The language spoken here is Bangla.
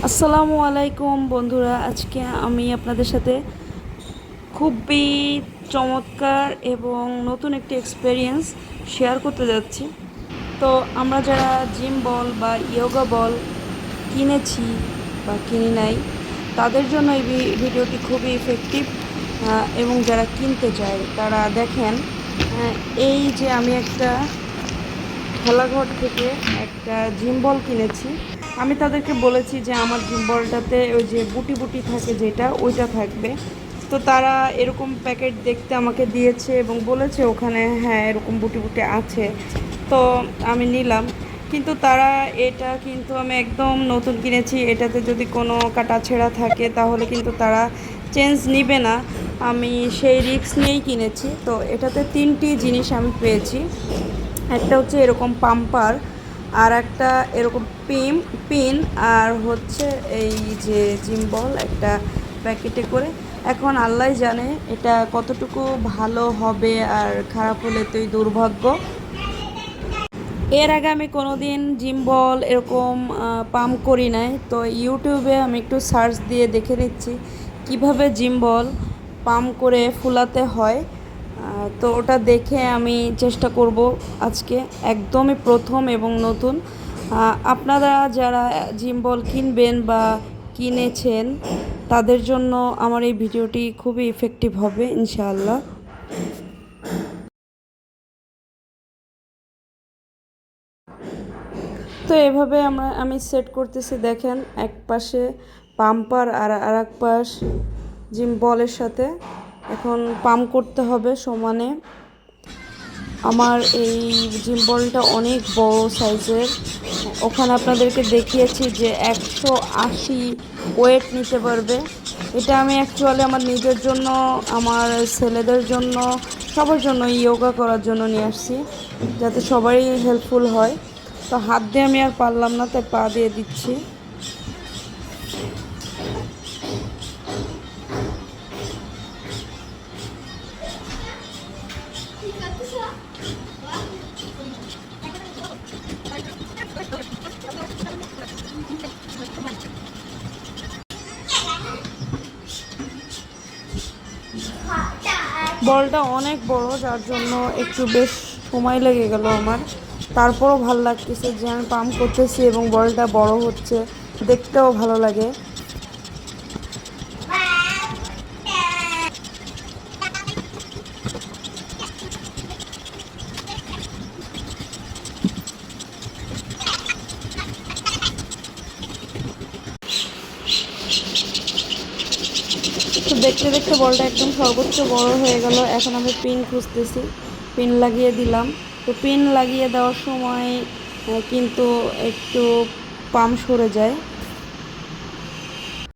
আসসালামু আলাইকুম বন্ধুরা, আজকে আমি আপনাদের সাথে খুবই চমৎকার এবং নতুন একটি এক্সপেরিয়েন্স শেয়ার করতে যাচ্ছি। তো আমরা যারা জিম বল বা ইয়োগা বল কিনেছি বা কিনি নাই, তাদের জন্য এই ভিডিওটি খুবই ইফেক্টিভ। এবং যারা কিনতে চায় তারা দেখেন, এই যে আমি একটা খেলাঘর থেকে একটা জিম বল কিনেছি। আমি তাদেরকে বলেছি যে আমার জিম বলটাতে ওই যে বুটি বুটি থাকে যেটা, ওইটা থাকবে। তো তারা এরকম প্যাকেট দেখতে আমাকে দিয়েছে এবং বলেছে ওখানে হ্যাঁ এরকম বুটি বুটি আছে। তো আমি নিলাম, কিন্তু তারা এটা কিন্তু আমি একদম নতুন কিনেছি, এটাতে যদি কোনো কাটা ছেঁড়া থাকে তাহলে কিন্তু তারা চেঞ্জ নিবে না। আমি সেই রিস্ক নিয়েই কিনেছি। তো এটাতে তিনটি জিনিস আমি পেয়েছি। একটা হচ্ছে এরকম পাম্পার, আর একটা এরকম পিন, আর হচ্ছে এই যে জিম বল একটা প্যাকেটে করে। এখন আল্লাহ জানে এটা কতটুকু ভালো হবে, আর খারাপ হলে তোই দুর্ভাগ্য। এর আগে আমি কোনো দিন জিম বল এরকম পাম্প করি নাই। তো ইউটিউবে আমি একটু সার্চ দিয়ে দেখে নিচ্ছি কিভাবে জিম বল পাম্প করে ফুলাতে হয়। তো ওটা দেখে আমি চেষ্টা করব আজকে। একদমই প্রথম এবং নতুন। আপনারা যারা জিম বল কিনবেন বা কিনেছেন, তাদের জন্য আমার এই ভিডিওটি খুবই ইফেক্টিভ হবে ইনশাআল্লাহ। তো এভাবে আমি সেট করতেছি, দেখেন এক পাশে পাম্পার আর এক পাশ জিম বলের সাথে এখন পাম্প করতে হবে সমানে। আমার এই জিম বলটা অনেক বড় সাইজের। ওখানে আপনাদেরকে দেখিয়েছি যে 180 ওয়েট নিতে পারবে। এটা আমি অ্যাকচুয়ালি আমার নিজের জন্য, আমার ছেলেদের জন্য, সবার জন্য ইয়োগা করার জন্য নিয়ে আসছি, যাতে সবারই হেল্পফুল হয়। তো হাত দিয়ে আমি আর পারলাম না, তাই পা দিয়ে দিচ্ছি। বলটা অনেক বড়, যার জন্য একটু বেশ সময় লেগে গেল আমার। তারপরও ভালো লাগতেছে যে আমি পাম্প করতেছি এবং বলটা বড় হচ্ছে, দেখতেও ভালো লাগে। তো দেখতে দেখতে বলটা একদম সর্বোচ্চ বড় হয়ে গেল। এখন আমি পিন খুঁজতেছি, পিন লাগিয়ে দিলাম। তো পিন লাগিয়ে দেওয়ার সময় কিন্তু একটু পাম্প সরে যায়।